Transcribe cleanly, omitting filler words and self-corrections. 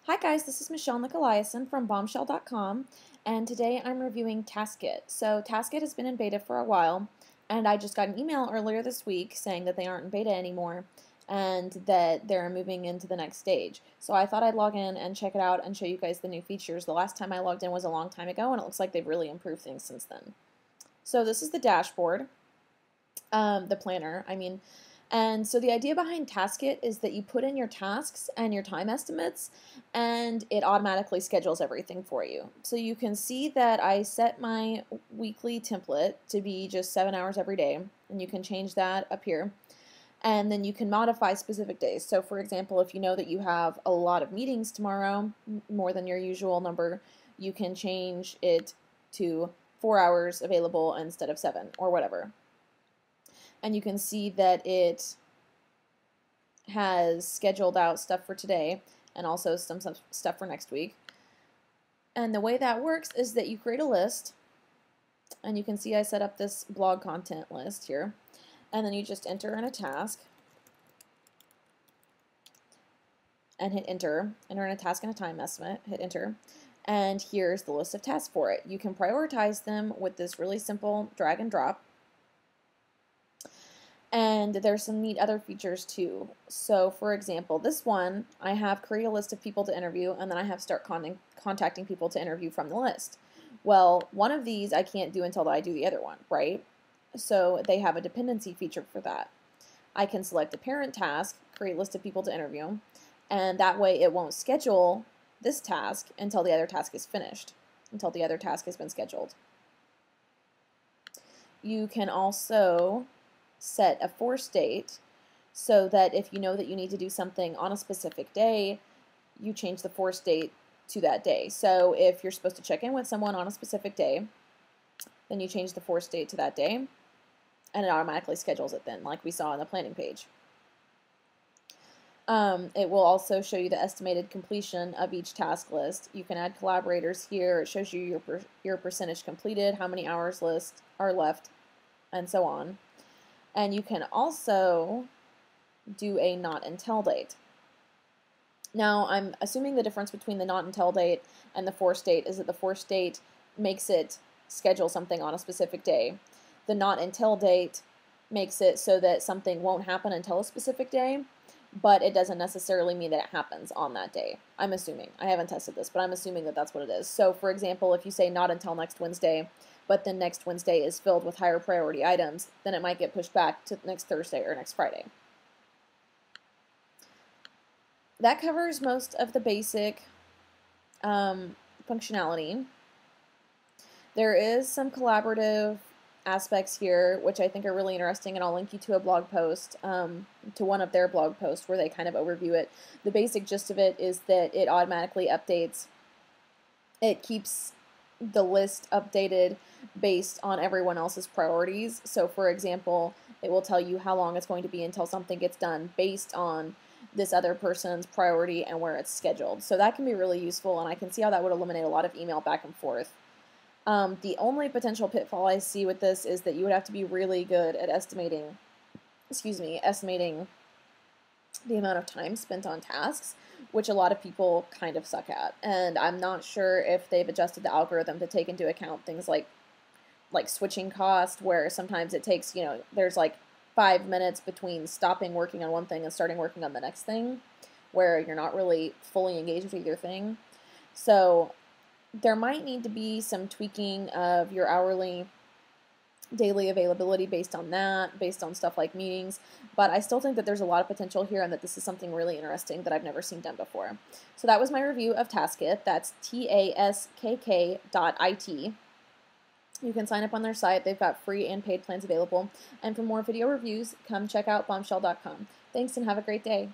Hi guys, this is Michelle Nicolaisen from bombshell.com, and today I'm reviewing Taskk.It. So Taskk.It has been in beta for a while, and I just got an email earlier this week saying that they aren't in beta anymore and that they're moving into the next stage. So I thought I'd log in and check it out and show you guys the new features. The last time I logged in was a long time ago, and it looks like they've really improved things since then. So this is the dashboard, the planner, and so the idea behind Taskk.It is that you put in your tasks and your time estimates, and it automatically schedules everything for you. So you can see that I set my weekly template to be just 7 hours every day, and you can change that up here. And then you can modify specific days. So for example, if you know that you have a lot of meetings tomorrow, more than your usual number, you can change it to 4 hours available instead of 7 or whatever. And you can see that it has scheduled out stuff for today and also some stuff for next week. And the way that works is that you create a list, and you can see I set up this blog content list here, and then you just enter in a task and hit enter in a task and a time estimate, hit enter, and here's the list of tasks for it. You can prioritize them with this really simple drag and drop. And there's some neat other features too. So for example, this one, I have create a list of people to interview, and then I have start contacting people to interview from the list. Well, one of these I can't do until I do the other one, right? So they have a dependency feature for that. I can select a parent task, create a list of people to interview, and that way it won't schedule this task until the other task is finished, until the other task has been scheduled. You can also set a force date so that if you know that you need to do something on a specific day, you change the force date to that day. So if you're supposed to check in with someone on a specific day, then you change the force date to that day, and it automatically schedules it then, like we saw on the planning page. It will also show you the estimated completion of each task list. You can add collaborators here. It shows you your percentage completed, how many hours are left, and so on. And you can also do a not until date. Now, I'm assuming the difference between the not until date and the force date is that the force date makes it schedule something on a specific day. The not until date makes it so that something won't happen until a specific day, but it doesn't necessarily mean that it happens on that day. I'm assuming. I haven't tested this, but I'm assuming that that's what it is. So, for example, if you say not until next Wednesday, but then next Wednesday is filled with higher priority items, then it might get pushed back to next Thursday or next Friday. That covers most of the basic functionality. There is some collaborative aspects here, which I think are really interesting, and I'll link you to a blog post, to one of their blog posts where they kind of overview it. The basic gist of it is that it automatically updates. It keeps the list updated based on everyone else's priorities. So for example, it will tell you how long it's going to be until something gets done based on this other person's priority and where it's scheduled. So that can be really useful, and I can see how that would eliminate a lot of email back and forth. The only potential pitfall I see with this is that you would have to be really good at estimating the amount of time spent on tasks, which a lot of people kind of suck at. And I'm not sure if they've adjusted the algorithm to take into account things like switching cost, where sometimes it takes, there's like 5 minutes between stopping working on one thing and starting working on the next thing, where you're not really fully engaged with either thing. So there might need to be some tweaking of your hourly daily availability based on that, based on stuff like meetings, but I still think that there's a lot of potential here and that this is something really interesting that I've never seen done before. So that was my review of Taskk.It. That's Taskk.It. You can sign up on their site. They've got free and paid plans available. And for more video reviews, come check out bombshell.com. Thanks and have a great day.